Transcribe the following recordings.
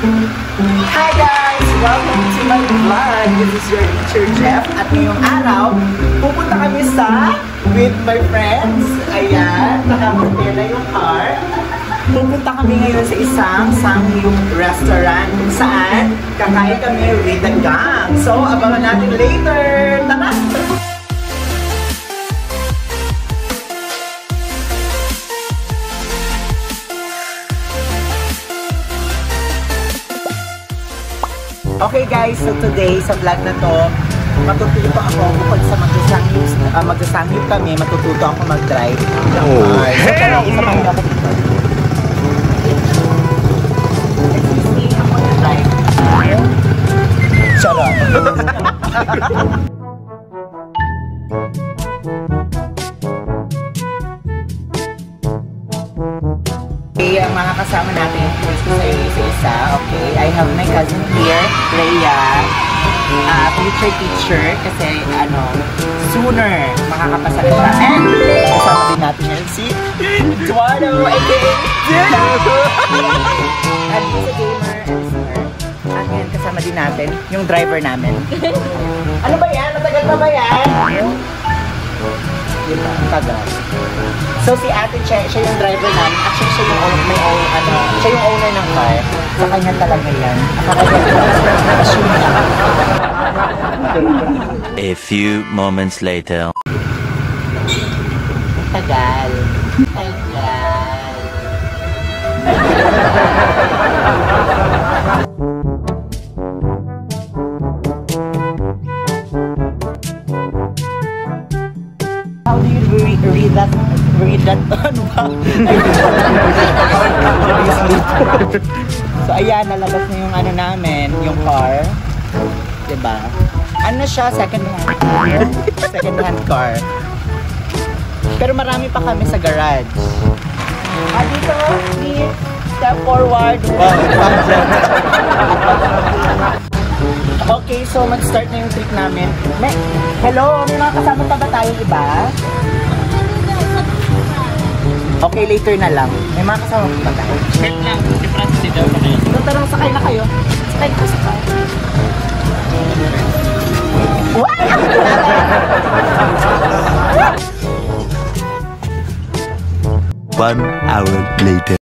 Hi guys! Welcome to my vlog! This is your teacher Jeff at ngayong araw, pupunta kami sa with my friends. Ayan, nakapunta na yung car. Pupunta kami ngayon sa isang Sangyup restaurant kung saan kakain kami with the gang. So, abangan natin later! Tara! Okay guys, so today sa vlog na to, matututo ako bukod sa magsasangyup kami, matututo ako mag-drive ng car. So tara, isa pa ako dito. Excuse me, ako mag-drive. Charot. Okay, ang mga kasama natin, introduce ko sa isa. Okay, I have my cousin here, Rhea, future teacher, kasi sooner makakapasa na siya. And kasama din natin yan si Eduardo, aka Duno! And he's a gamer and singer. At yan, kasama din natin yung driver namin. Ano ba yan? Matagal pa ba yan? Diba? Tagal. So si Ate Che, siya yung driver namin. Actually, siya yung owner ng car. Sa kanya talaga yan. A few moments later. Tagal. Tagal. How do you read that? Ano ba? So ayan, nalabas na yung namin, yung car. Diba? Ano siya? Second hand car. Pero marami pa kami sa garage. Dito, please, step forward. Okay, so mag-start na yung trip namin. Hello, may mga kasama pa ba tayong iba? Okay, later na lang. May mga kasama pa tayo. Wait lang, si Francis daw pa kayo. So, tara, sakay na kayo. Sakay na sakay. Wow! 1 hour later.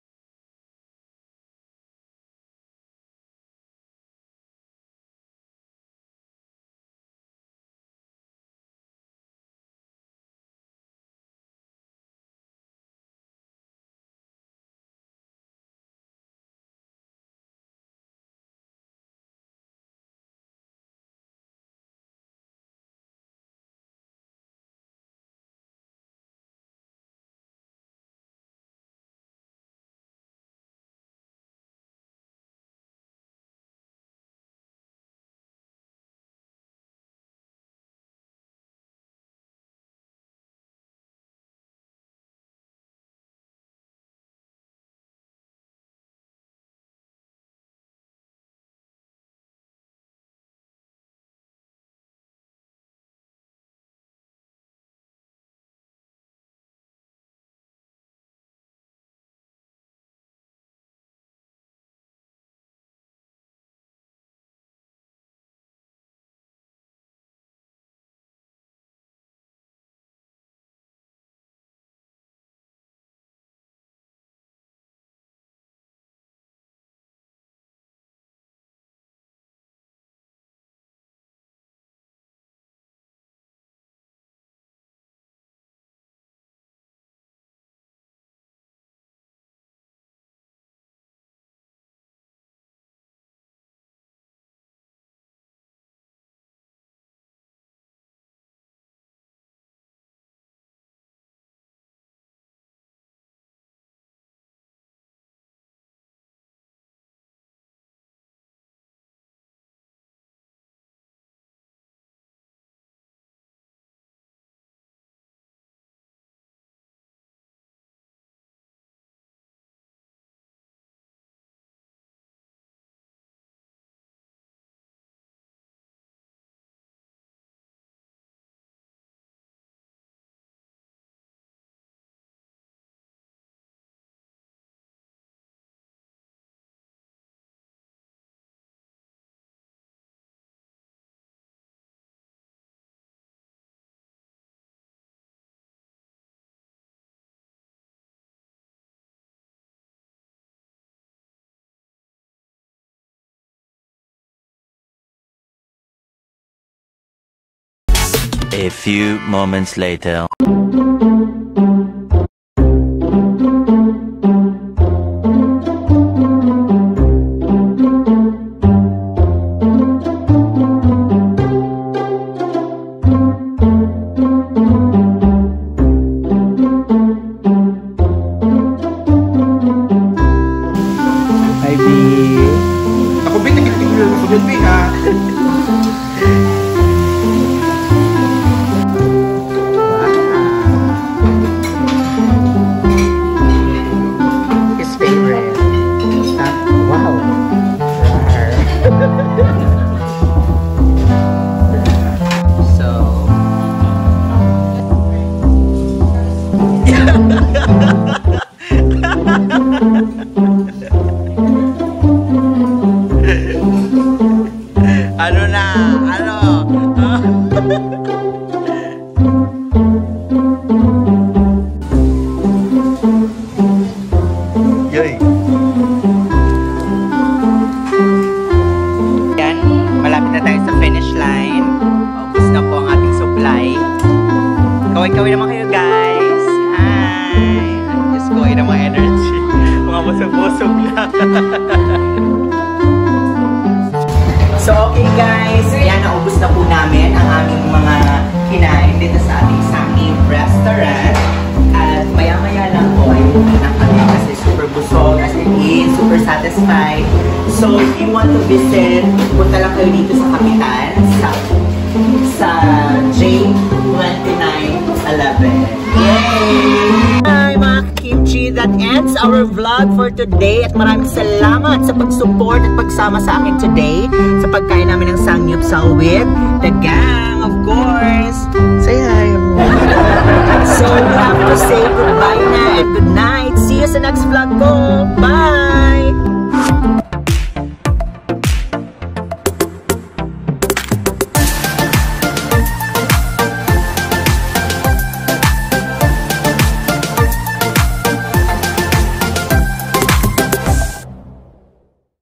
A few moments later. Ako ba nagtitigil ako dyan, Bea, ha? His favorite. Wow. So. Ano na? Ano? Yay! Yan, malapit na tayo sa finish line. Ubus na po ang ating supply. Kaway-kaway naman kayo, guys. Hi! Just go in ang mga energy. Mga busog-busog lang. So, okay guys. Ayan, naubos na po namin ang aming mga kinain dito sa ating Sangib restaurant. At maya-maya lang po ay uwi na kami kasi super busog, as in, super satisfied. So, if you want to visit, punta lang kayo dito sa Kapitan, sa J2911. Yay! Hi mga kimchi, that ends our vlog for today at maraming salamat sa pag-support at pagsama sa akin today sa pagkain namin ng Sangyupsal with the gang, of course. So